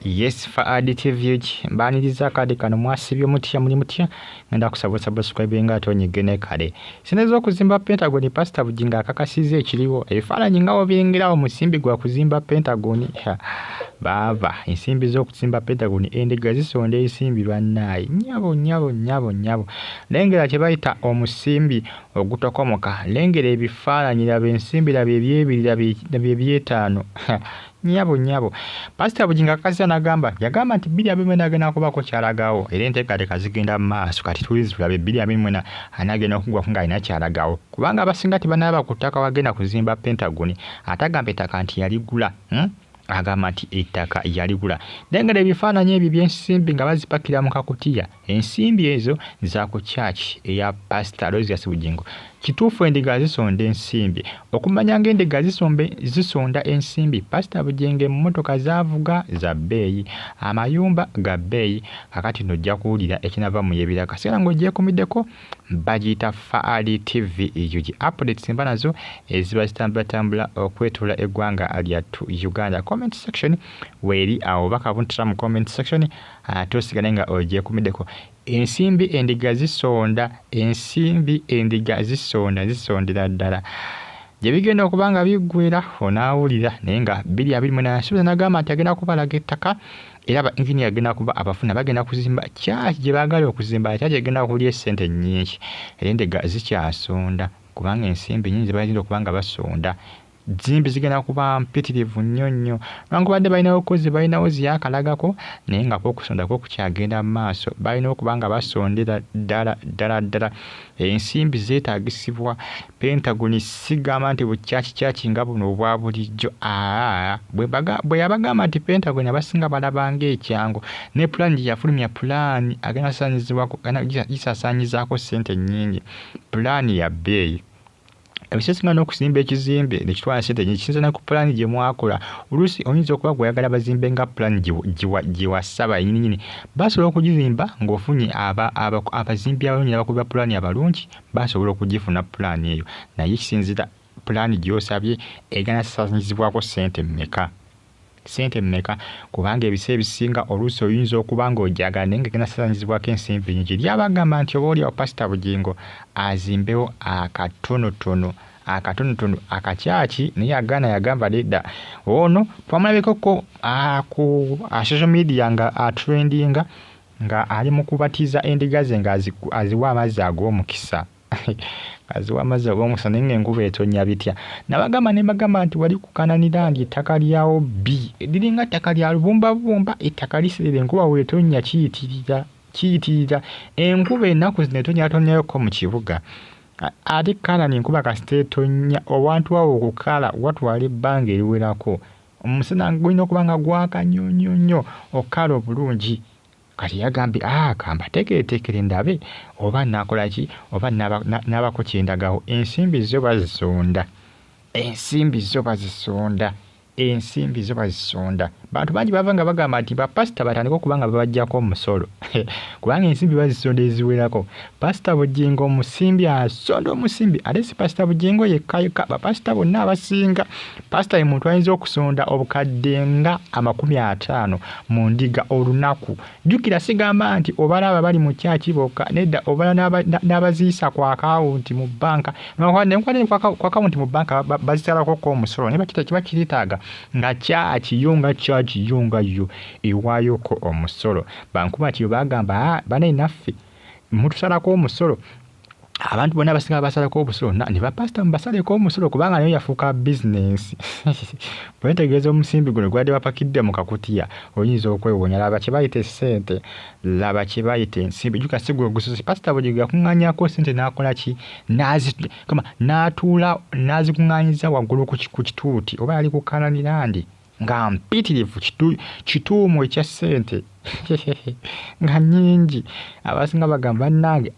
Yes, Faadi TV mbaniriza kade kano mwasibye mutya muli mutya ngenda kusaba subscribe nga tonyigene kale sineza okuzimba Pentagon Pastor Bujinga akakasize ekiriwo ebifaananyi nga obirengerawo musimbi gwa kuzimba Pentagon baba ensimbi z'okuzimba Pentagon endiga zisonda ensimbi lwannayi nyabo lengera kye bayita omusimbi ogutokomoka lengera ebifaananyi laba ensimbi laba ebyebiri laba ebyetaano nyabo Pastor Bujinga akakasize nagamba yagamba nti 2024 agenda kubako kyalagawo era enteekateeka zigenda mu maaso kati tulaba 2024 anagenda okugwa nga alina kyalagawo kubanga abasinga tebanaba ku ttaka wagenda kuzimba Pentagon atagamba ettaka nti yaligula agamba nti ettaka yaligula lengera ebifaananyi ebyo by'ensimbi nga bazipakira mu kakutiya ensimbi ezo za ku church eya Pastor Rosias Bujingo kituufu endiga zisonda ensimbi okumanya ng'endiga zisonda ensimbi Pastor Bujinga emmotoka zaavuga za bbeeyi amayumba ga bbeeyi kakati nojja kuwulira ekinava mu yebira kaseera ng'ogyekumiddeko bagiyita Faadi TV eyo updates mba nazo eziba zitambulatambula okwetoola eggwanga lyattu Uganda comment section weeri awo bakabuntira mu comment section tosigale nga ogyekumiddeko ensimbi endiga zisonda zisondera ddala gye bigenda okubanga biggwera onaawulira naye nga 2028 nagamba nti agenda kubalaga ettaka era ba engineer agenda kuba abafuna bagenda kuzimba kyaki gye baagala okuzimba kyaki egenda okulya essente nnyingi era endiga zikyasonda kubanga ensimbi nnyingi bagenda okubanga basonda zimbi zigenda kuba mpitirivu nnyo newankubadde balinawo kozi balinawo ziyakalagako naye nga kwokusondako kukyagenda mu maaso balina okubanga basondera ddala ensimbi zeetaagisibwa Pentagon sigamba nti bukyaki nga buno obwa bulijjo bwe yabagamba nti Pentagon abasinga balabanga ekyangu ne plan yafulumya plan agenda gisaasaanyizaako ssente nnyingi plan ya bbeeyi ebisesinga n'okuzimba ekizimbe nekitwala ssente nyingi kinzana ku pulaani gye mwakola oluusi oyinza okuba gweyagala bazimbe nga pulaani gye wasaba nnyini basobola okugizimba ng'ofunye abazimbi abalungi n'abakubi ba pulaani abalungi basobola okugifuna pulaani eyo naye kisinzira pulaani gy'osabye egana sasanyizibwako ssente mmeka kubanga ebiseera ebisinga oluusi oyinza okuba ng'ojagala naye ng'egana sasanyizibwako ensimbi nyingi lyabagamba nti oba oliawo Pastor Bujingo azimbewo akatonotono akakyaki naye agaana yagamba ledda ono twamulabikoko ku social media nga atrendinga nga ali mu kubatiza endiga ze nga aziwa amazzi ag'omukisa aziwa amazzi ag'omukisa naye ng'enkuba etonnya bitya nabagamba ne bagamba nti wali kukananira ndi ettaka lyawo liringa ttaka lya lubumbabumba ettaka liserera enkuba weetonnya kiyitirira enkuba ennaku zino etonnyatonnyayoko mu kibuga ate kanani enkuba kasita etonnya owantu awo okukala watwala ebbanga eriwerako omusana gulina okuba nga gwaka nnyo okukala obulungi kati yagambye kambateekereteekere ndabe oba nakola ki oba nabako kyendagawo ensimbi zo bazisonda bantu bangi bava nga bagamba nti bapasita batandika okuba nga babajjako omusolo kubanga ensimbi bazisonda eziwerako Pastor Bujingo omusimbi asonda omusimbi ate si Pastor Bujingo yekka bapasita bonna abasinga pasita ye muntu ayinza okusonda obukadde nga 50 mu ndiga olunaku jjukira sigamba nti obalaba bali mu kyaki bokka nedda obala n'abaziisa ku akawunti mu bbanka ku akawunti mu bbanka bazisalako omusolo ne bakita kiba kiritaaga nga kyakiyunga yo ewaayoko omusolo bankuba nti bagamba banaye naffe mutusalako omusolo abantu bonna abasinga basalako omusolo ne bapasita mubasaleko omusolo kubanga nayo yafuuka bizinensi bwetegeeza omusimbi guno gwadde bapakidde mu kakutiya oyinza okwewonya laba kye bayita essente laba kye bayita ensimbi juka sigwe gusosi Pastor Bujinga yakuŋŋaanyako ssente n'akola ki n'atuula n'azikuŋŋaanyiza waggulu ku kituuti oba yali ku Kananirandi nga mpitirivu kituumu ekya ssente nga nnyingi abasinga bagamba nange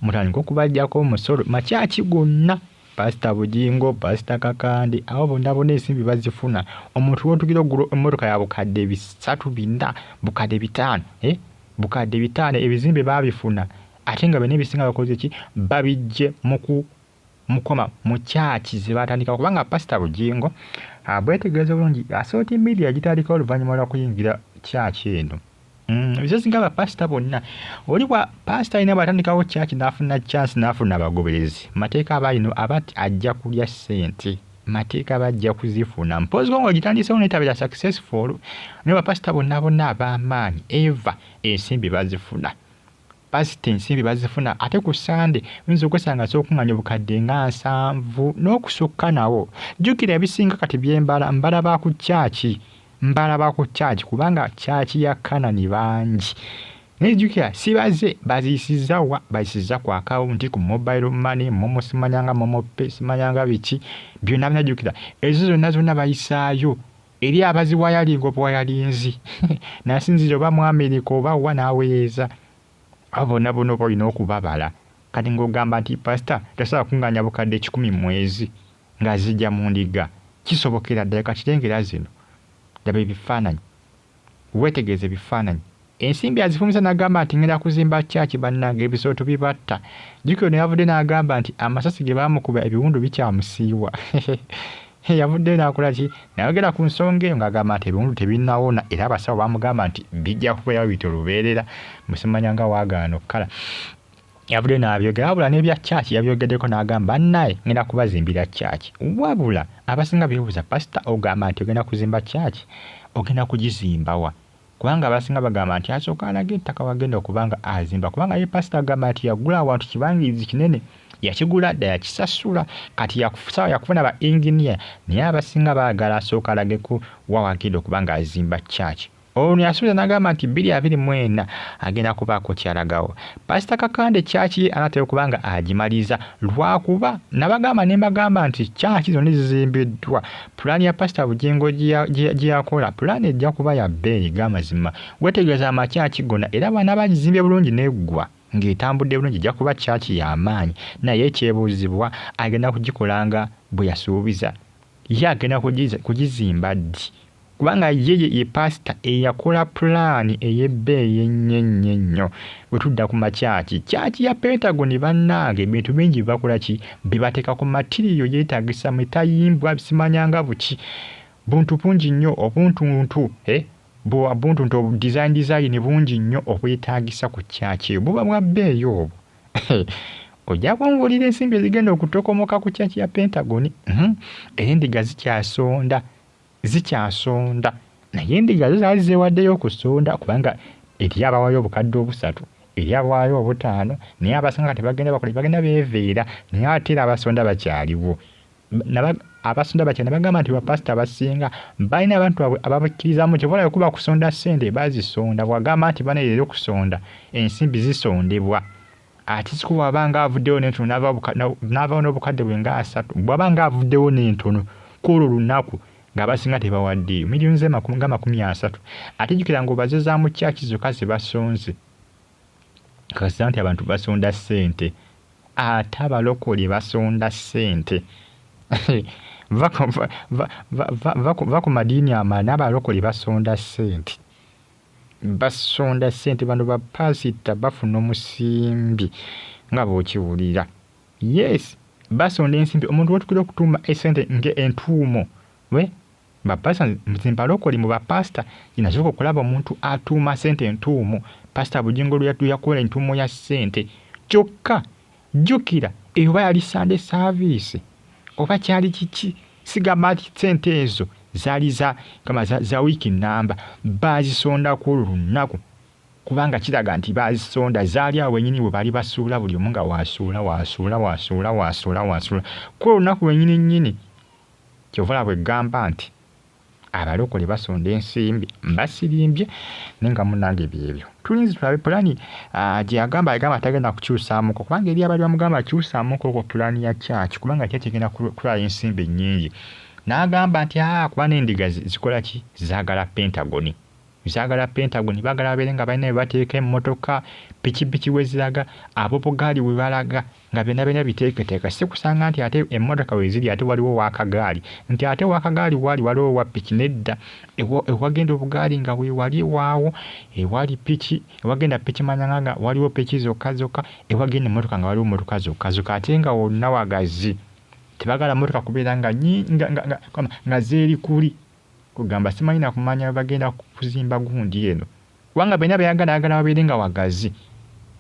mutandika okubajjako omusolo makyaki gonna Pastor Bujingo Pastor Kakande abo bonna ensimbi bazifuna omuntu w'otugira oggulo emmotoka ya bukadde 3-4 bukadde 5 ebizimbe babifuna ate nga bene ebisinga bakoze ki babijje mukoma mu kyaki ze batandika kubanga Pastor Bujingo bwetegeeza bulungi Assault Media gitandika oluvannyuma lwa kuyingira church eno. Bizazinga abapasita bonna oli bwa pasita ina batandikawo church n'afuna chance n'afuna abagoberezi mateeka abalino abati ajja kulya ssente mateeka bajja kuzifuna mpozi ngo gitandisewo netabira successful ne bapasita bonna ab'amaanyi eva ensimbi bazifuna pasita ensimbi bazifuna ate ku Sunday oyinza okwesanga sookuŋŋanya obukadde nga 7 n'okusukka nawo jjukira ebisinga kati mbala ba ku church kubanga church ya Kanani bangi nejjukira sibaze bazisiza ku akawunti ku mobile money momo simanyanga momo pay simanyanga biki byonna byajjukira ezo zonna bayisaayo eri abaziwayalinga obwayalinzi nasinzira oba mu America oba wa naweeza abona olina okubabala kati ng'ogamba nti pastor tasobola kuŋŋanya bukadde 10 mwezi nga zijja mu ndiga kisobokera ddala kakirengera zino daba ebifaananyi weetegereze ebifaananyi ensimbi azifumisa n'agamba nti ngenda kuzimba church bannange ebisooto bibatta jjukira ono yavudde n'agamba nti amasasi ge baamukuba ebiwundu bikyamusiiwa yavudde n'akola ki nayogera ku nsonga eyo ng'agamba nti ebiwundu tebinnawona era abasawo baamugamba nti bijja kubeera biyita olubeerera musimanyanga waagaana okkala yavudde n'abyogera wabula n'ebya church yabyogeddeko n'agamba bannaye ngenda kubazimbira church wabula abasinga beebuuza pasita ogamba nti ogenda kuzimba church ogenda kugizimbawa kubanga abasinga bagamba nti asooka alaga ettaka wagenda okubanga azimba kubanga ye pasita agamba nti yagula awantu kibangirizi kinene yakigula dda yakisasula kati yakufuna ba engineer naye abasinga baagala asooka alageko wawagenda okubanga azimba church ono yasuubiza n'agamba nti 2024 agenda kubaako kyalagawo pasita Kakande church ye anatera okubanga agimaliza lwakuba nabagamba ne mbagamba nti church zonna zizimbiddwa pulaani ya pasita Bujengo gye yakola pulaani ejja kuba ya bbeeyi g'amazima wetegereza amakyaki gonna era bana bagizimbye bulungi n'eggwa ng'etambudde bulungi ejja kuba church y'amaanyi naye ekyebuuzibwa agenda kugikolanga bwe yasuubiza ye agenda kugizimba ddi kubanga ye pasita eyakola pulaani ey'ebbeeyi ennyo ennyo bwe tudda ku makyaki kyaki ya Pentagon bannange ebintu bingi bibakola ki bibateeka ku matiriyo yeetaagisa metayimbwa bisimanyanga buki buntu bungi nnyo obuntuntu buntu design bungi nnyo obwetaagisa ku kyaki buba bwa bbeeyi obwo ojja kunvulira ensimbi ezigenda okutokomoka ku kyaki ya Pentagon endiga zikyasonda naye endiga zo zaali zeewaddeyo okusonda kubanga eri abawaayo obukadde 3 eri abawaayo 5 naye abasinga bagenda beeveera naye ate era abasonda bakyaliwo abasonda bakyali bagamba nti bapasita abasinga balina abantu baabwe ababakkirizamu tebalabe kuba kusonda ssente bazisonda bwagamba nti baneerera okusonda ensimbi zisondebwa ate sikuba abanga avuddewo n'entono n'avaawo n'obukadde bwe nga 3 bw'abanga avuddewo n'entono kwolwo lunaku ng'abasinga tebawaddeyo miliyoni ze 30 ate jjukira ng'obazezaamu kyaki zokka ze basonze kasa nti abantu basonda ssente ate abalokole basonda ssente va ku madiini amaani abalokole basonda ssente bano bapasita bafuna omusimbi nga bw'okiwulira yes basonda ensimbi omuntu wetukira okutuuma essente ng'entuumo bapasita mbalokole mu bapasita inasoboka okulaba omuntu atuuma ssente entuumu pasita Bujengo yakola entuumo ya ssente kyokka jjukira eyo oba yali Sunday service oba kyali kiki sigamba nti ssente ezo zaali za wiiki nnamba baazisonda ku olwo lunaku kubanga kiraga nti baazisonda zaali awo wennyini bwe bali basuula buli omu nga waasuula ku olwo lunaku wennyini nnyini kyovala bwe gamba nti abalokole basonda ensimbi mbasirimbye nenga munange byebyo tulinzi tulabe pulaani gye yagamba tagenda kukyusaamuko kubanga eri abali bamugamba akyusaamuko ku pulaani ya church kubanga church egenda kutwala ensimbi nnyingi n'agamba nti kuba n'endiga zikola ki zaagala Pentagon baagala babeere nga balina bye bateeka emmotoka pikipiki we ziraga abobugaali we balaga nga byonna biteeketeeka si kusanga nti ate emmotoka we ziri ate waliwo waakagaali nti ate waakagaali waliwo wa piki nedda ewagenda obugaali nga we wali waawo ewali piki ewagenda piki manyanga waliwo piki zokka ewagenda emmotoka nga waliwo mmotoka zokka ate nga wonna wagazi tebagala mmotoka kubeera nga zeeri kuli kugamba simanyi na kumanya bagenda kuzimba gundi eno kubanga bena bayagala babeere nga wagazi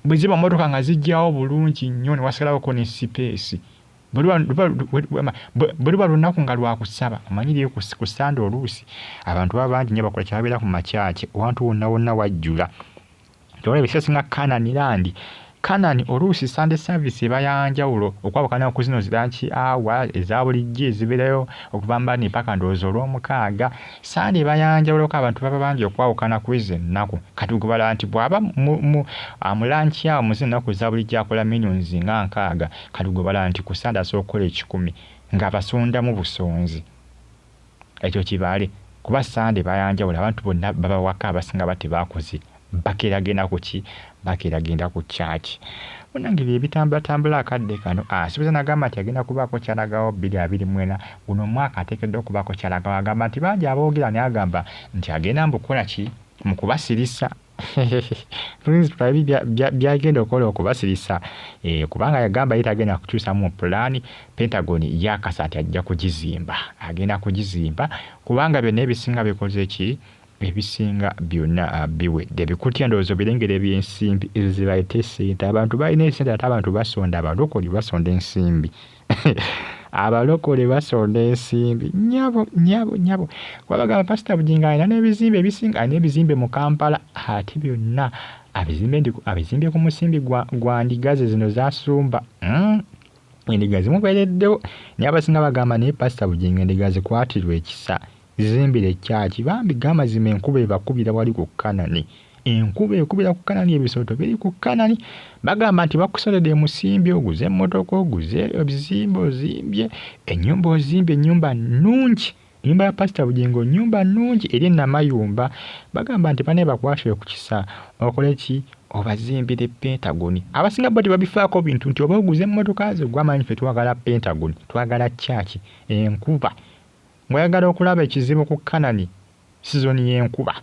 bwe ziba motoka nga zijjawo bulungi nnyo ne wasigalawo ko ne space bwe luba lunaku nga lwakusaba omanyiriyo ku Sande oluusi abantu baba bangi nnyo bakola kyababeera ku makyaki owantu wonna wajjula tewala ebisasi nga Canaan oluusi Sunday service eba yanjawulo okwawukana ku zino ziranki awa eza bulijjo ezibeerayo okuva mbani paka ndowooza olw'omukaaga Sunday eba yanjawulo ko abantu baba bangi okwawukana ku izo ennaku kati gubala nti bw'aba mulanki awo mu zino ennaku eza bulijjo akola millions nga 6 kati gubala nti ku Sunday asobola okukola 1,000 ng'abasondamu busonzi ekyo kibale kuba Sunday bayanjawulo abantu bonna baba waka abasinga batebaakoze bakeragenda ku church munange bye bitambula akadde kano sibuza nagamba nti agenda kubaako kyalagawo 2024 guno mwaka ateekeddwa okubaako kyalagawo agamba nti bangi aboogera naye agamba nti agenda mbukola ki mu kubasirisa principal byagenda okukola okubasirisa kubanga yagamba ye tagenda kukyusa mu pulaani Pentagon yakasa nti ajja kugizimba agenda kugizimba kubanga byonna ebisinga bikoze ki ebisinga byonna biwedde bikutya ndowooza birengere by'ensimbi ezibayite sente abantu balina esente ate abantu basonda abalokole basonda ensimbi abalokole basonda ensimbi nyabo kwabagamba Pastor Bujinga alina n'ebizimbe ebisinga alina ebizimbe mu Kampala ate byonna abizimbe ku musimbi gwa ndigaze zino zasumba endiga zimubeereddewo naye abasinga bagamba naye Pastor Bujinga endiga zikwatirwa ekisa zizimbire kyaki bambi gamba zima enkuba ebakubira wali ku Kanani enkuba ekubira ku Kanani ebisooto biri ku Kanani bagamba nti bakusoledde musimbi oguze emmotoka oguze ebizimbe ozimbye ennyumba ozimbye ennyumba nnungi ennyumba ya Pastor Bujingo ennyumba nnungi eri Namayumba bagamba nti bane bakwatire ku kisa okole ki obazimbire Pentagon abasinga bo tebabifaako bintu nti oba oguze emmotoka zo gwamanyi ffe twagala Pentagon twagala kyaki enkuba mwagala okulaba ekizibu ku Kanani sizoni y'enkuba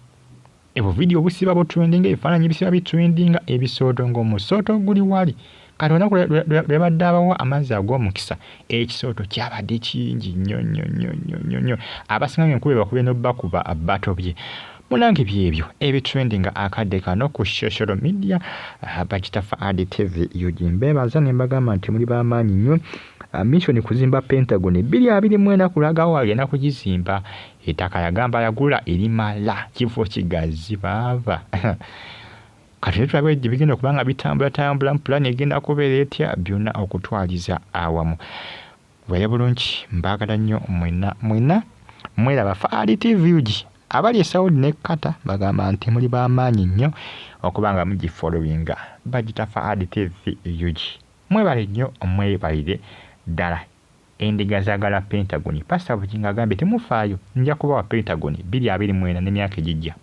ebo video busiba bo trending ebifaananyi bisiba bitrendinga ebisooto ng'omusooto guli wali kati olunaku lwebadde abawa amazzi ag'omukisa ekisooto kyabadde kingi nnyo abasinga enkuba bakubye n'obbakuba batobye munange byebyo ebitrendinga akadde kano ku social media Bagitafa ADTV yojimbebaza ne mbagamba nti muli b'amaanyi nnyo mission kuzimba Pentagon 2024 kulagawo agenda kugizimba ettaka yagamba yagula erimala kifo kigazi bava kati tulabe bigenda kubanga bitambula plan egenda kubeera etya byonna okutwaliza awamu weye bulungi mbagala nnyo mwena mweraba Fahad TV uji abali eSaudi ne Qatar bagamba nti muli b'amaanyi nnyo okubanga mugifollowinga Bagitafa ADTV uji mwebale nnyo mwebalire ddala endiga zaagala Pentagon Pastor Bujinga agambye temufaayo nja kubawa Pentagon 2024 n'emyaka egijja